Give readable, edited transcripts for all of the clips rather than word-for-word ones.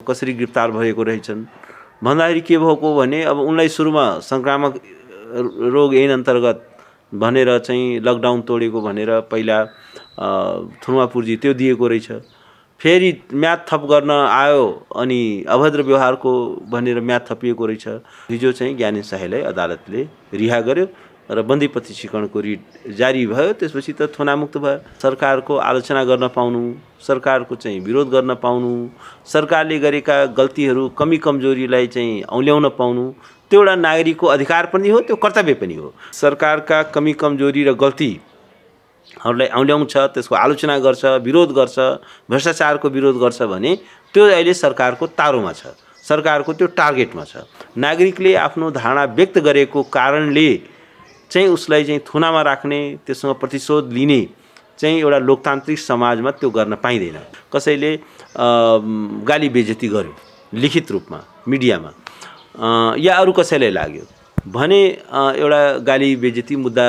कसरी गिरफ्तार भएको रहेछन् भन्दाखेरि के भएको भने अब उनलाई सुरुमा संक्रामक रोग ऐन अन्तर्गत भनेर चाहिँ लकडाउन तोडेको भनेर पहिला थुनुवापुर्जी त्यो दिएको रहेछ। फेरि म्याद थप गर्न आयो अनि अभद्र व्यवहारको भनेर म्याद थपिएको रहेछ। हिजो चाहिँ ज्ञानेन्द्र शाहीलाई अदालतले रिहा गर्यो र बन्दी प्रत्यक्षीकरणको रिट जारी भयो। त्यसपछि त थुनामुक्त भयो। सरकारको आलोचना गर्न पाउनु, सरकारको चाहिँ विरोध गर्न पाउनु, सरकारले गरेका गल्तीहरू कमी कमजोरीलाई चाहिँ औल्याउन पाउनु त्यो एउटा नागरिकको अधिकार पनि हो, त्यो कर्तव्य पनि हो। सरकारका कमी कमजोरी र गल्तीहरूलाई औल्याउँछ, त्यसको आलोचना गर्छ, विरोध गर्छ, भ्रष्टाचारको विरोध गर्छ भने त्यो अहिले सरकारको तारोमा छ, सरकारको त्यो टार्गेटमा छ। नागरिकले आफ्नो धारणा व्यक्त गरेको कारणले चाहिँ उसलाई चाहिँ थुनामा राख्ने, त्यससँग प्रतिशोध लिने चाहिँ एउटा लोकतान्त्रिक समाजमा त्यो गर्न पाइँदैन। कसैले गाली बेइज्जती गर्यो लिखित रूपमा मिडियामा या अरू कसैलाई लाग्यो भने एउटा गाली बेइज्जती मुद्दा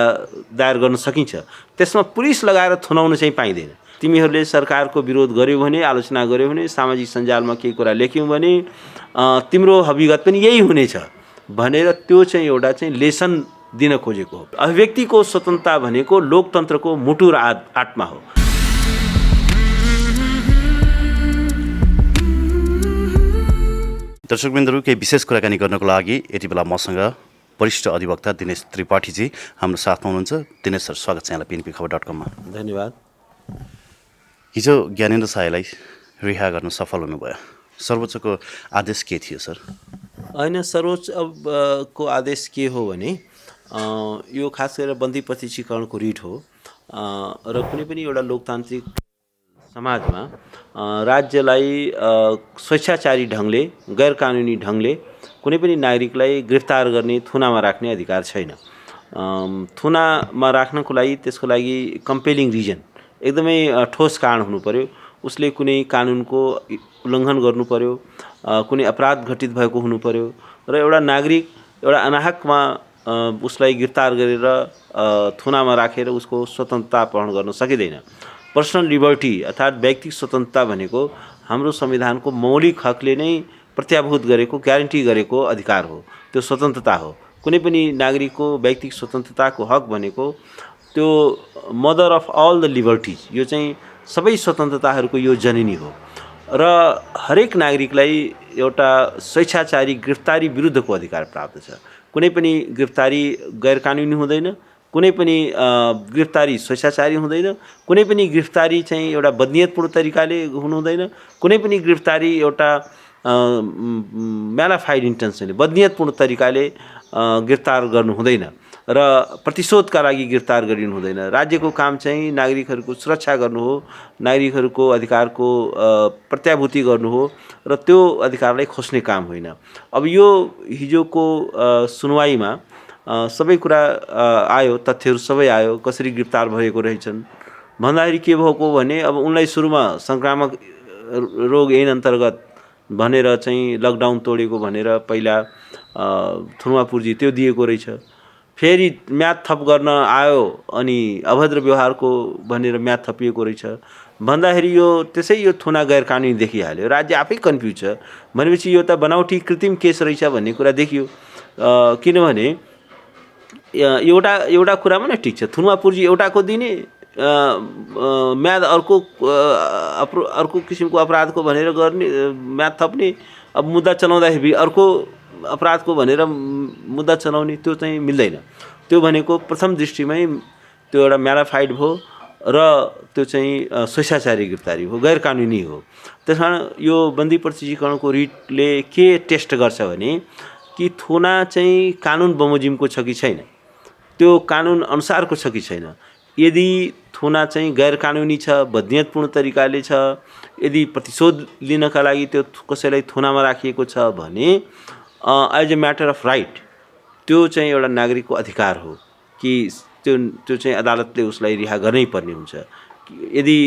दायर गर्न सकिन्छ। त्यसमा पुलिस लगाएर थुनाउन चाहिँ पाइँदैन। तिमीहरूले सरकारको विरोध गर्यौ भने, आलोचना गर्यौ भने, सामाजिक सञ्जालमा केही कुरा लेख्यौ भने तिम्रो हकीकत पनि यही हुनेछ भनेर त्यो चाहिँ एउटा चाहिँ लेसन दिन खोजेको हो। अभिव्यक्तिको स्वतन्त्रता भनेको लोकतन्त्रको मुटु र आत्मा हो। दर्शकबिन्दुहरू, केही विशेष कुराकानी गर्नको लागि यति बेला मसँग वरिष्ठ अधिवक्ता दिनेश त्रिपाठीजी हाम्रो साथमा हुनुहुन्छ। दिनेश सर, स्वागत छ यहाँलाई PNPखबर.com मा। धन्यवाद। हिजो ज्ञानेन्द्र शाहीलाई रिहा गर्न सफल हुनुभयो। सर्वोच्चको आदेश के थियो सर? होइन, सर्वोच्च को आदेश के हो भने यो खास गरेर बन्दी प्रत्यक्षीकरणको रिट हो र कुनै पनि एउटा लोकतान्त्रिक समाजमा राज्यलाई स्वेच्छाचारी ढङ्गले, गैर कानुनी ढङ्गले कुनै पनि नागरिकलाई गिरफ्तार गर्ने, थुनामा राख्ने अधिकार छैन। थुनामा राख्नको लागि त्यसको लागि कम्पेलिङ रिजन, एकदमै ठोस कारण हुनु पर्यो। उसले कुनै कानुनको उल्लङ्घन गर्नु पर्यो, कुनै अपराध घटित भएको हुनु पर्यो र एउटा नागरिक एउटा अनाहकमा उसलाई गिरफ्तार गरेर थुनामा राखेर उसको स्वतन्त्रता अपहरण गर्न सकिँदैन। पर्सनल लिबर्टी अर्थात् व्यक्तिगत स्वतन्त्रता भनेको हाम्रो संविधानको मौलिक हकले नै प्रत्याभूत गरेको, ग्यारेन्टी गरेको अधिकार हो, त्यो स्वतन्त्रता हो। कुनै पनि नागरिकको व्यक्तिगत स्वतन्त्रताको हक भनेको त्यो mother of all the liberties, यो चाहिँ सबै स्वतन्त्रताहरूको यो जननी हो र हरेक नागरिकलाई एउटा स्वेच्छाचारी गिरफ्तारी विरुद्धको अधिकार प्राप्त छ। कुनै पनि गिरफ्तारी गैर कानुनी हुँदैन, कुनै पनि गिरफ्तारी स्वेच्छाचारी हुँदैन, कुनै पनि गिरफ्तारी चाहिँ एउटा बदनियतपूर्ण तरिकाले हुनु हुँदैन, कुनै पनि गिरफ्तारी एउटा म्यालाफाइड इन्टेन्सनले बदनियतपूर्ण तरिकाले गिरफ्तार गर्नु हुँदैन र प्रतिशोधका लागि गिरफ्तार गरिनु हुँदैन। राज्यको काम चाहिँ नागरिकहरूको सुरक्षा गर्नु हो, नागरिकहरूको अधिकारको प्रत्याभूति गर्नु हो र त्यो अधिकारलाई खोज्ने काम होइन। अब यो हिजोको सुनवाईमा सबै कुरा आयो, तथ्यहरू सबै आयो, कसरी गिरफ्तार भएको रहेछन् भन्दाखेरि के भएको भने अब उनलाई सुरुमा संक्रामक रोग ऐन अन्तर्गत भनेर चाहिँ लकडाउन तोडेको भनेर पहिला थुनुवापुर्जी त्यो दिएको रहेछ। फेरि म्याद थप गर्न आयो अनि अभद्र व्यवहारको भनेर म्याद थपिएको रहेछ भन्दाखेरि यो त्यसै यो थुना गैर कानुनी देखिहाल्यो। राज्य आफै कन्फ्युज छ भनेपछि यो त बनावटी कृत्रिम केस रहेछ भन्ने कुरा देखियो। किनभने एउटा कुरामा न ठिक छ, थुनुवापुर्जी एउटाको दिने म्याद अर्को किसिमको अपराधको भनेर गर्ने, म्याद थप्ने, अब मुद्दा चलाउँदाखेरि अर्को अपराधको भनेर मुद्दा चलाउने, त्यो चाहिँ मिल्दैन। त्यो भनेको प्रथम दृष्टिमै त्यो एउटा म्यालाफाइड भयो र त्यो चाहिँ स्वेच्छाचारी गिरफ्तारी हो, गैर कानुनी हो। त्यस कारण यो बन्दी प्रत्यक्षीकरणको रिटले के टेस्ट गर्छ भने कि थुना चाहिँ कानुन बमोजिमको छ कि छैन, त्यो कानुन अनुसारको छ कि छैन। यदि थुना चाहिँ गैर कानुनी छ, बदनियतपूर्ण तरिकाले छ, यदि प्रतिशोध लिनका लागि त्यो कसैलाई थुनामा राखिएको छ भने as a matter of right त्यो चाहिँ एउटा नागरिकको अधिकार हो कि त्यो चाहिँ अदालतले उसलाई रिहा गर्नै पर्ने हुन्छ। यदि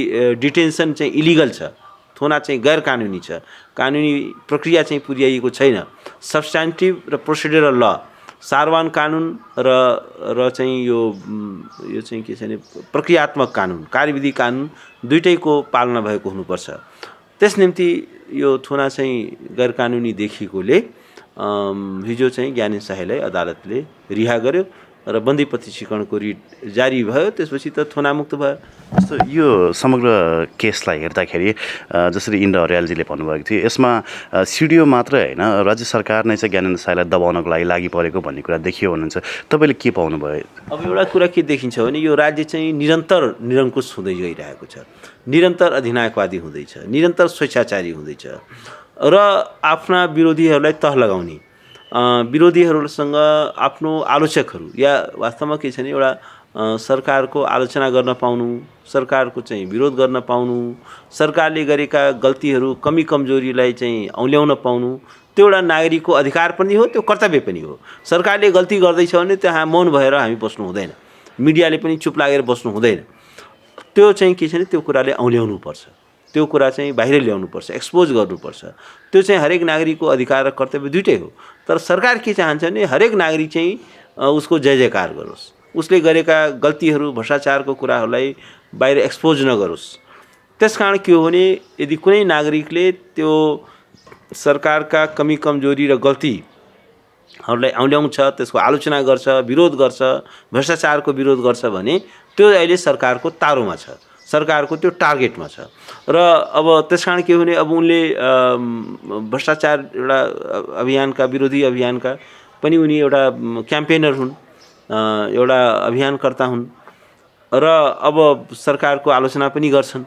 डिटेन्सन चाहिँ इलिगल छ, थुना चाहिँ गैर कानुनी छ, कानुनी प्रक्रिया चाहिँ पुर्याइएको छैन, सब्स्ट्यान्टिभ र प्रोसिडरल ल, सारवान कानुन र चाहिँ यो चाहिँ के छ भने प्रक्रियात्मक कानुन, कार्यविधि कानुन दुईटैको पालना भएको हुनुपर्छ। त्यस निम्ति यो थुना चाहिँ गैर कानुनी देखिएकोले हिजो चाहिँ ज्ञानेन शाहीलाई अदालतले रिहा गर्यो र बन्दी प्रत्यक्षीकरणको रिट जारी भयो। त्यसपछि त थुनामुक्त भयो। जस्तो यो समग्र केसलाई हेर्दाखेरि जसरी इन्द्र अर्यालजीले भन्नुभएको थियो, यसमा सिडिओ मात्रै होइन, राज्य सरकार नै चाहिँ ज्ञानेन्द्र शाहीलाई दबाउनको लागि परेको भन्ने कुरा देखियो भन्नुहुन्छ। तपाईँले के पाउनुभयो? अब एउटा कुरा के देखिन्छ भने यो राज्य चाहिँ निरन्तर निरङ्कुश हुँदै गइरहेको छ, निरन्तर अधिनायकवादी हुँदैछ, निरन्तर स्वेच्छाचारी हुँदैछ र आफ्ना विरोधीहरूलाई तह लगाउने, विरोधीहरूसँग आफ्नो आलोचकहरू या वास्तवमा के छ भने एउटा सरकारको आलोचना गर्न पाउनु, सरकारको चाहिँ विरोध गर्न पाउनु, सरकारले गरेका गल्तीहरू कमी कमजोरीलाई चाहिँ औल्याउन पाउनु, त्यो एउटा नागरिकको अधिकार पनि हो, त्यो कर्तव्य पनि हो। सरकारले गल्ती गर्दैछ भने त्यहाँ मौन भएर हामी बस्नु हुँदैन, मिडियाले पनि चुप लागेर बस्नु हुँदैन। त्यो चाहिँ के छ भने त्यो कुराले औल्याउनु पर्छ, त्यो कुरा चाहिँ बाहिर ल्याउनुपर्छ, एक्सपोज गर्नुपर्छ। त्यो चाहिँ हरेक नागरिकको अधिकार र कर्तव्य दुइटै हो। तर सरकार के चाहन्छ भने हरेक नागरिक चाहिँ उसको जय जयकार गरोस्, उसले गरेका गल्तीहरू भ्रष्टाचारको कुराहरूलाई बाहिर एक्सपोज नगरोस्। त्यसकारण के हो भने यदि कुनै नागरिकले त्यो सरकारका कमी कमजोरी र गल्तीहरूलाई औल्याउँछ, त्यसको आलोचना गर्छ, विरोध गर्छ, भ्रष्टाचारको विरोध गर्छ भने त्यो अहिले सरकारको तारोमा छ, सरकारको त्यो टार्गेटमा छ। र अब त्यसकारण के हो भने अब उनले भ्रष्टाचार एउटा अभियानका विरोधी अभियानका पनि उनी एउटा क्याम्पेनर हुन्, एउटा अभियानकर्ता हुन् र अब सरकारको आलोचना पनि गर्छन्।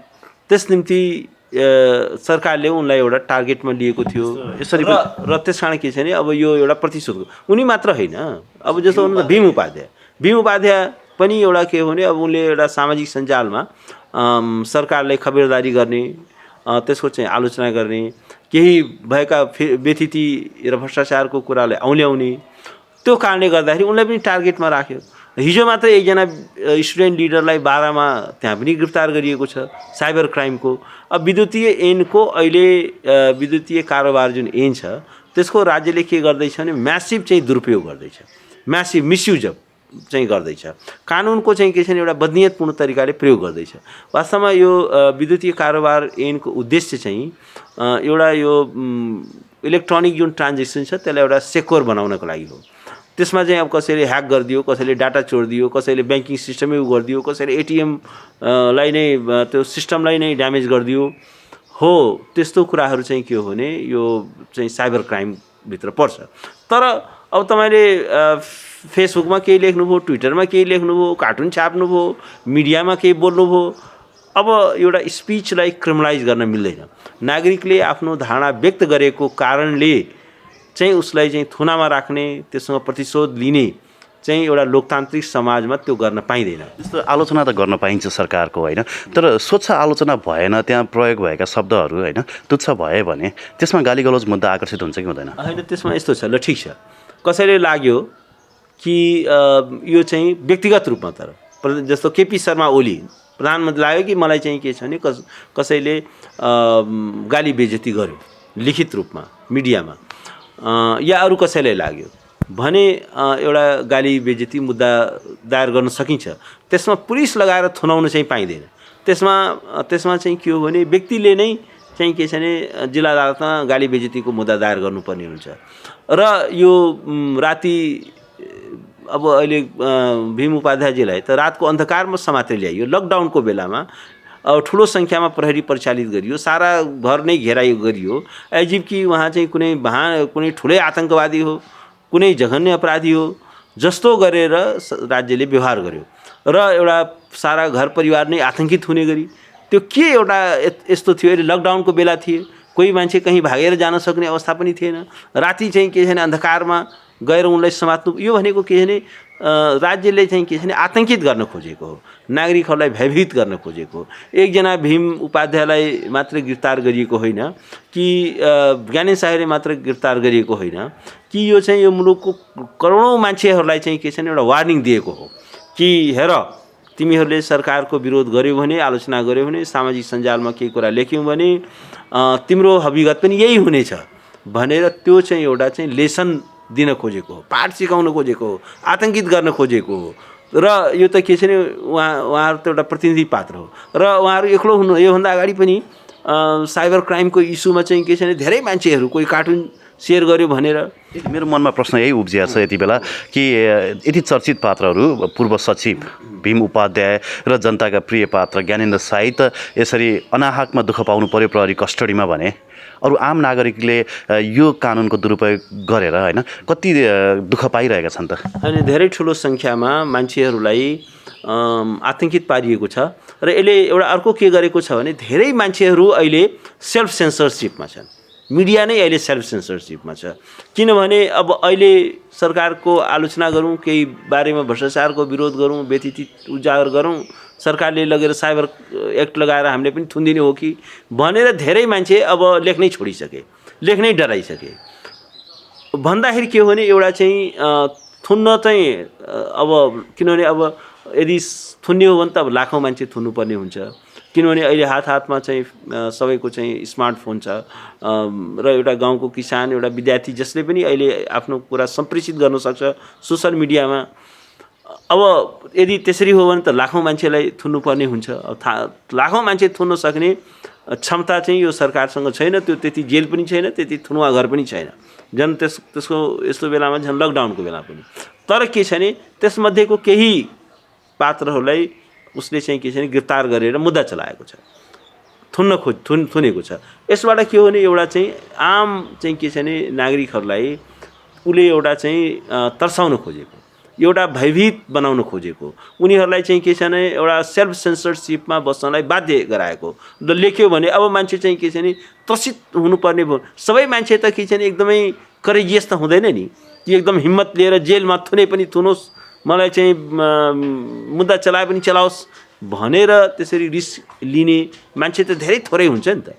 त्यस निम्ति सरकारले उनलाई एउटा टार्गेटमा लिएको थियो। यसरी र त्यसकारण के छ भने अब यो एउटा प्रतिशोधको उनी मात्र होइन, अब जस्तो भन्नु भीम उपाध्याय पनि एउटा के हो भने अब उनले एउटा सामाजिक सञ्जालमा सरकारलाई खबरदारी गर्ने, त्यसको चाहिँ आलोचना गर्ने, केही भएका व्यथिति र भ्रष्टाचारको कुरालाई औल्याउने, त्यो कारणले गर्दाखेरि उनलाई पनि टार्गेटमा राख्यो। हिजो मात्र एकजना स्टुडेन्ट लिडरलाई बारामा त्यहाँ पनि गिरफ्तार गरिएको छ साइबर क्राइमको। अब विद्युतीय ऐनको अहिले विद्युतीय कारोबार जुन ऐन छ त्यसको राज्यले के गर्दैछ भने म्यासिभ चाहिँ दुरुपयोग गर्दैछ, म्यासिभ मिसयुज चाहिँ गर्दैछ, कानुनको चाहिँ के छ भने एउटा बदनीयतपूर्ण तरिकाले प्रयोग गर्दैछ। वास्तवमा यो विद्युतीय कारोबार ऐनको उद्देश्य चाहिँ एउटा यो इलेक्ट्रोनिक जुन ट्रान्जेक्सन छ त्यसलाई एउटा सेक्योर बनाउनको लागि हो। त्यसमा चाहिँ अब कसैले ह्याक गरिदियो, कसैले डाटा चोरिदियो, कसैले ब्याङ्किङ सिस्टमै गरिदियो, कसैले एटिएम लाई नै त्यो सिस्टमलाई नै ड्यामेज गरिदियो हो, त्यस्तो कुराहरू चाहिँ के हो भने यो चाहिँ साइबर क्राइमभित्र पर्छ। तर अब तपाईँले फेसबुकमा केही लेख्नुभयो, ट्विटरमा केही लेख्नुभयो, कार्टुन छाप्नुभयो, मिडियामा केही बोल्नुभयो, अब एउटा स्पिचलाई क्रिमिनलाइज गर्न मिल्दैन। नागरिकले आफ्नो धारणा व्यक्त गरेको कारणले चाहिँ उसलाई चाहिँ थुनामा राख्ने, त्यससँग प्रतिशोध लिने चाहिँ एउटा लोकतान्त्रिक समाजमा त्यो गर्न पाइँदैन। जस्तो आलोचना त गर्न पाइन्छ सरकारको होइन, तर स्वच्छ आलोचना भएन, त्यहाँ प्रयोग भएका शब्दहरू होइन तुच्छ भए भने त्यसमा गालीगलौज मुद्दा आकर्षित हुन्छ कि हुँदैन? होइन, त्यसमा यस्तो छ, ल ठिक छ, कसैले लाग्यो कि यो चाहिँ व्यक्तिगत रूपमा, तर जस्तो केपी शर्मा ओली प्रधानमन्त्री लाग्यो कि मलाई चाहिँ के छ भने कसैले गाली बेइज्जती गर्यो लिखित रूपमा मिडियामा, या अरू कसैलाई लाग्यो भने एउटा गाली बेइज्जती मुद्दा दायर गर्न सकिन्छ। त्यसमा पुलिस लगाएर थुनाउन चाहिँ पाइँदैन। त्यसमा चाहिँ के हो भने व्यक्तिले नै चाहिँ के छ भने जिल्ला अदालतमा गाली बेइज्जतीको मुद्दा दायर गर्नुपर्ने हुन्छ। र यो राति अब अहिले भीम उपाध्यायजीलाई त रातको अन्धकारमा समातेर ल्याइयो, लकडाउनको बेलामा अब ठुलो सङ्ख्यामा प्रहरी परिचालित गरियो, सारा घर नै घेराइ गरियो, एजिब कि उहाँ चाहिँ कुनै ठुलै आतङ्कवादी हो, कुनै जघन्य अपराधी हो जस्तो गरेर राज्यले व्यवहार गर्यो र एउटा सारा घर परिवार नै आतङ्कित हुने गरी। त्यो के एउटा यस्तो थियो, अहिले लकडाउनको बेला थिए, कोही मान्छे कहीँ भागेर जान सक्ने अवस्था पनि थिएन, राति चाहिँ के छैन अन्धकारमा गएर उनलाई समात्नु, यो भनेको के भने राज्यले चाहिँ के छ भने आतङ्कित गर्न खोजेको हो, नागरिकहरूलाई भयभीत गर्न खोजेको हो। एकजना भीम उपाध्यायलाई मात्र गिरफ्तार गरिएको होइन कि ज्ञानेन शाहीले मात्र गिरफ्तार गरिएको होइन कि यो चाहिँ यो मुलुकको करोडौँ मान्छेहरूलाई चाहिँ के छ भने एउटा वार्निङ दिएको हो कि हेर तिमीहरूले सरकारको विरोध गर्यौ भने, आलोचना गर्यौ भने, सामाजिक सञ्जालमा केही कुरा लेख्यौ भने तिम्रो हविगत पनि यही हुनेछ भनेर त्यो चाहिँ एउटा चाहिँ लेसन दिन खोजेको हो, पाठ सिकाउन खोजेको हो, आतङ्कित गर्न खोजेको हो। र यो त के छ भने उहाँहरू त एउटा प्रतिनिधि पात्र हो र उहाँहरू एक्लो हुनु। योभन्दा अगाडि पनि साइबर क्राइमको इस्युमा चाहिँ के छ भने धेरै मान्छेहरू कोही कार्टुन सेयर गर्यो भनेर मेरो मनमा प्रश्न यही उब्जिया छ यति बेला कि यति चर्चित पात्रहरू पूर्व सचिव भीम उपाध्याय र जनताका प्रिय पात्र ज्ञानेन्द्र साई त यसरी अनाहकमा दुःख पाउनु पर्यो प्रहरी कस्टडीमा भने अरू आम नागरिकले यो कानुनको दुरुपयोग गरेर होइन कति दुःख पाइरहेका छन् त। अनि धेरै ठुलो सङ्ख्यामा मान्छेहरूलाई आतङ्कित पारिएको छ र यसले एउटा अर्को के गरेको छ भने धेरै मान्छेहरू अहिले सेल्फ सेन्सरसिपमा छन्। मिडिया नै अहिले सेल्फ सेन्सरसिपमा छ किनभने अब अहिले सरकारको आलोचना गरौँ केही बारेमा भ्रष्टाचारको विरोध गरौँ व्यथित उजागर गरौँ सरकारले लगेर साइबर एक्ट लगाएर हामीले पनि थुनिदिने हो कि भनेर धेरै मान्छे अब लेख्नै छोडिसके लेख्नै डराइसके। भन्दाखेरि के हो भने एउटा चाहिँ थुन्न चाहिँ अब किनभने अब यदि थुन्ने हो भने त अब लाखौँ मान्छे थुन्नुपर्ने हुन्छ किनभने अहिले हातमा चाहिँ सबैको चाहिँ स्मार्टफोन छ र एउटा गाउँको किसान एउटा विद्यार्थी जसले पनि अहिले आफ्नो कुरा सम्प्रेषित गर्न सक्छ सोसल मिडियामा। अब यदि त्यसरी हो भने त लाखौँ मान्छेलाई थुन्नुपर्ने हुन्छ। लाखौँ मान्छे थुन्न सक्ने क्षमता चाहिँ यो सरकारसँग छैन त्यो त्यति जेल पनि छैन त्यति थुनुवा घर पनि छैन झन् त्यसको यस्तो बेलामा झन् लकडाउनको बेला पनि। तर के छ भने त्यसमध्येको केही पात्रहरूलाई उसले चाहिँ के छ भने गिरफ्तार गरेर मुद्दा चलाएको छ थुनेको छ। यसबाट के हो भने एउटा चाहिँ आम चाहिँ के छ भने नागरिकहरूलाई उसले एउटा चाहिँ तर्साउन खोजेको एउटा भयभीत बनाउन खोजेको उनीहरूलाई चाहिँ के छ भने एउटा सेल्फ सेन्सरसिपमा बस्नलाई बाध्य गराएको र लेख्यो भने अब मान्छे चाहिँ के छ भने त्रसित हुनुपर्ने भयो। सबै मान्छे त के छ भने एकदमै करेजियस त हुँदैन नि कि एकदम हिम्मत लिएर जेलमा थुने पनि थुनोस् मलाई चाहिँ मुद्दा चलाए पनि चलाओस् भनेर त्यसरी रिस्क लिने मान्छे त धेरै थोरै हुन्छ नि त।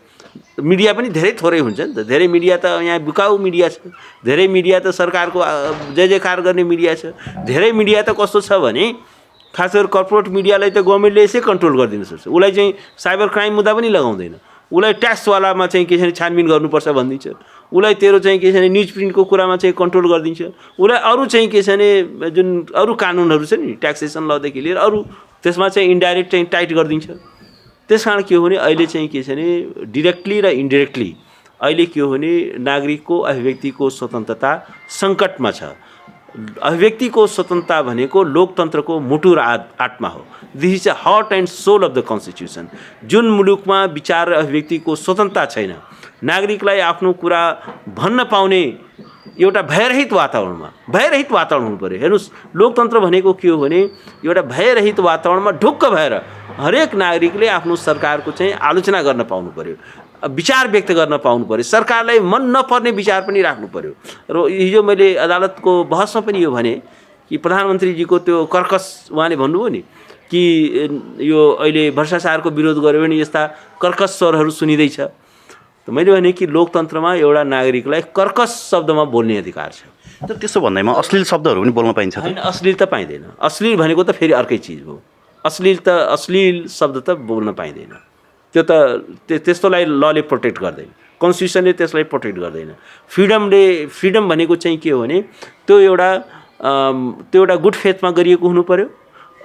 मिडिया पनि धेरै थोरै हुन्छ नि त। धेरै मिडिया त यहाँ बिकाउ मिडिया छ धेरै मिडिया त सरकारको जय जयकार गर्ने मिडिया छ। धेरै मिडिया त कस्तो छ भने खास गरी कर्पोरेट मिडियालाई त गभर्मेन्टले यसै कन्ट्रोल गरिदिन सक्छ। उसलाई चाहिँ साइबर क्राइम मुद्दा पनि लगाउँदैन उसलाई ट्याक्सवालामा चाहिँ के छ भने छानबिन गर्नुपर्छ भनिदिन्छ उसलाई तेरो चाहिँ के छ भने न्युज प्रिन्टको कुरामा चाहिँ कन्ट्रोल गरिदिन्छ उसलाई अरू चाहिँ के छ भने जुन अरू कानुनहरू छ नि ट्याक्सेसन लदेखि लिएर अरू त्यसमा चाहिँ इन्डाइरेक्ट चाहिँ टाइट गरिदिन्छ। त्यस कारण के हो भने अहिले चाहिँ के छ भने डिरेक्टली र इन्डिरेक्टली अहिले के हो भने नागरिकको अभिव्यक्तिको स्वतन्त्रता सङ्कटमा छ। अभिव्यक्तिको स्वतन्त्रता भनेको लोकतन्त्रको मुटु र आत्मा हो। This is a heart and soul of the constitution. जुन मुलुकमा विचार र अभिव्यक्तिको स्वतन्त्रता छैन नागरिकलाई आफ्नो कुरा भन्न पाउने एउटा भयरहित वातावरण हुनु पर्यो। हेर्नुहोस् लोकतन्त्र भनेको के हो भने एउटा भयरहित वातावरणमा ढुक्क भएर हरेक नागरिकले आफ्नो सरकारको चाहिँ आलोचना गर्न पाउनु पर्यो विचार व्यक्त गर्न पाउनु पर्यो सरकारलाई मन नपर्ने विचार पनि राख्नु पर्यो। र हिजो मैले अदालतको बहसमा पनि यो भने कि प्रधानमन्त्रीजीको त्यो कर्कस उहाँले भन्नुभयो नि कि यो अहिले भ्रष्टाचारको विरोध गर्यो भने यस्ता कर्कस स्वरहरू सुनिँदैछ। त मैले भने कि लोकतन्त्रमा एउटा नागरिकलाई कर्कस शब्दमा बोल्ने अधिकार छ। तर त्यसो भन्दैमा अश्लील शब्दहरू पनि बोल्न पाइन्छ होइन अश्लील त पाइँदैन। अश्लील भनेको त फेरि अर्कै चिज हो। अश्लील शब्द त बोल्न पाइँदैन त्यो त त्यस्तोलाई लले प्रोटेक्ट गर्दैन कन्स्टिट्युसनले त्यसलाई प्रोटेक्ट गर्दैन। फ्रिडम भनेको चाहिँ के हो भने त्यो एउटा गुड फेथमा गरिएको हुनु पर्यो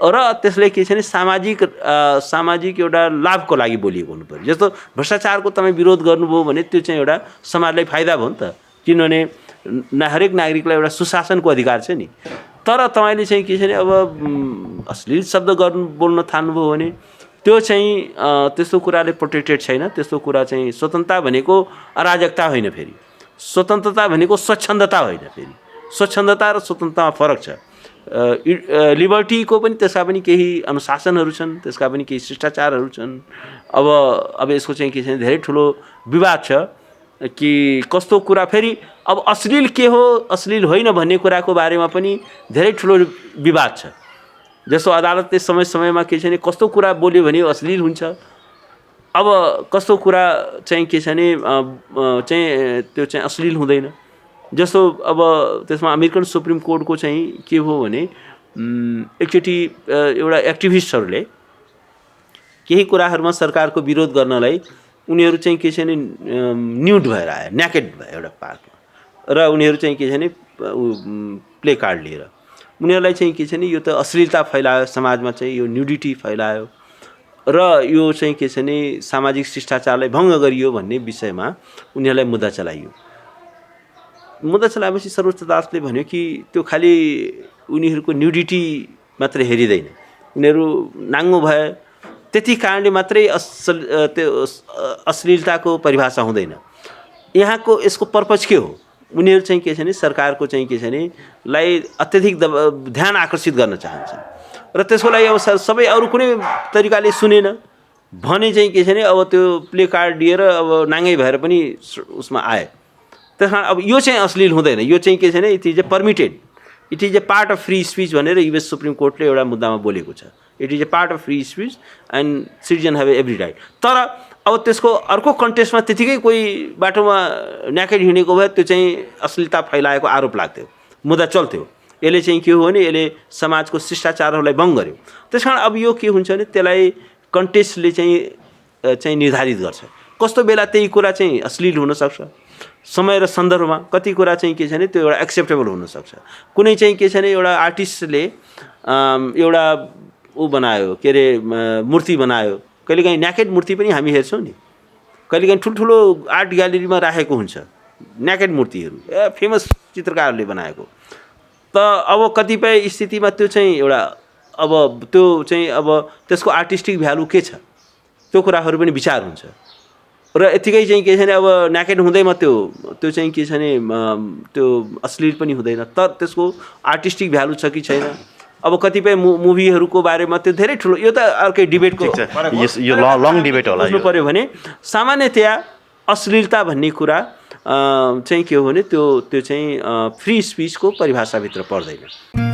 र त्यसले के छ भने सामाजिक एउटा लाभको लागि बोलिएको हुनु पर्यो। जस्तो भ्रष्टाचारको तपाईँ विरोध गर्नुभयो भने त्यो चाहिँ एउटा समाजलाई फाइदा भयो नि त किनभने हरेक नागरिकलाई एउटा सुशासनको अधिकार छ नि। तर तपाईँले चाहिँ के छ भने अब अश्लील शब्द बोल्न थाल्नुभयो भने त्यो चाहिँ त्यस्तो कुराले प्रोटेक्टेड छैन। त्यस्तो कुरा चाहिँ स्वतन्त्रता भनेको अराजकता होइन फेरि स्वतन्त्रता भनेको स्वच्छन्दता होइन फेरि स्वच्छन्दता र स्वतन्त्रतामा फरक छ। लिबर्टीको पनि त्यसका पनि केही अनुशासनहरू छन् त्यसका पनि केही शिष्टाचारहरू छन्। अब यसको चाहिँ के छ भने धेरै ठुलो विवाद छ कि कस्तो कुरा फेरि अब अश्लील के हो अश्लील होइन भन्ने कुराको बारेमा पनि धेरै ठुलो विवाद छ। जस्तो अदालतले समय समयमा के छ भने कस्तो कुरा बोल्यो भने अश्लील हुन्छ अब कस्तो कुरा चाहिँ के छ भने चाहिँ त्यो चाहिँ अश्लील हुँदैन। जस्तो अब त्यसमा अमेरिकन सुप्रिम कोर्टको चाहिँ के हो भने एकचोटि एउटा एक्टिभिस्टहरूले केही कुराहरूमा सरकारको विरोध गर्नलाई उनीहरू चाहिँ के छ भने न्युड भएर आयो न्याकेड भयो एउटा पार्कमा र उनीहरू चाहिँ के छ भने प्ले कार्ड लिएर उनीहरूलाई चाहिँ के छ भने यो त अश्लीलता फैलायो समाजमा चाहिँ यो न्युडिटी फैलायो। र यो चाहिँ के छ भने सामाजिक शिष्टाचारलाई भङ्ग गरियो भन्ने विषयमा उनीहरूलाई मुद्दा चलाइयो। मुद्दा चलाएपछि सर्वोच्च अदालतले भन्यो कि त्यो खालि उनीहरूको न्युडिटी मात्रै हेरिँदैन, उनीहरू नाङ्गो भए त्यति कारणले मात्रै त्यो अश्लीलताको परिभाषा हुँदैन। यहाँको यसको पर्पज के हो? उनीहरू चाहिँ के छ भने सरकारको चाहिँ के छ भने लाई अत्यधिक ध्यान आकर्षित गर्न चाहन्छन् र त्यसको लागि अब सबै अरू कुनै तरिकाले सुनेन भने चाहिँ के छ भने अब त्यो प्ले कार्ड दिएर अब नाङ्गै भएर पनि उसमा आए। त्यस कारण अब यो चाहिँ अश्लील हुँदैन, यो चाहिँ के छ भने it is a permitted, it is a part of free speech भनेर युएस सुप्रिम कोर्टले एउटा मुद्दामा बोलेको छ। It is a part of free speech and citizen have every right. तर अब त्यसको अर्को कन्टेस्टमा त्यतिकै कोही बाटोमा न्याकेड हिँडेको भए त्यो चाहिँ अश्लीलता फैलाएको आरोप लाग्थ्यो, मुद्दा चल्थ्यो। यसले चाहिँ के हो भने यसले समाजको शिष्टाचारहरूलाई भङ्ग गर्यो। त्यस कारण अब यो के हुन्छ भने त्यसलाई कन्टेस्टले चाहिँ निर्धारित गर्छ। कस्तो बेला त्यही कुरा चाहिँ अश्लील हुनसक्छ, समय र सन्दर्भमा कति कुरा चाहिँ के छ भने त्यो एउटा एक्सेप्टेबल हुनसक्छ। कुनै चाहिँ के छ भने एउटा आर्टिस्टले एउटा ऊ बनायो, के अरे मूर्ति बनायो, कहिलेकाहीँ न्याकेड मूर्ति पनि हामी हेर्छौँ नि, कहिलेकाहीँ ठुल्ठुलो आर्ट ग्यालेरीमा राखेको हुन्छ न्याकेड मूर्तिहरू, फेमस चित्रकारहरूले बनाएको। त अब कतिपय स्थितिमा त्यो चाहिँ एउटा अब त्यो चाहिँ अब त्यसको आर्टिस्टिक भ्यालु के छ त्यो कुराहरू पनि विचार हुन्छ। र यतिकै चाहिँ के छ भने अब न्याकेड हुँदैमा त्यो चाहिँ के छ भने त्यो अश्लील पनि हुँदैन, तर त्यसको आर्टिस्टिक भ्यालु छ कि छैन। अब कतिपय मुभीहरूको बारेमा त्यो धेरै ठुलो, यो त अर्कै डिबेटको यो लङ डिबेट होला। बुझ्नु पर्यो भने सामान्यतया अश्लीलता भन्ने कुरा चाहिँ के हो भने त्यो चाहिँ फ्री स्पिचको परिभाषाभित्र पर्दैन।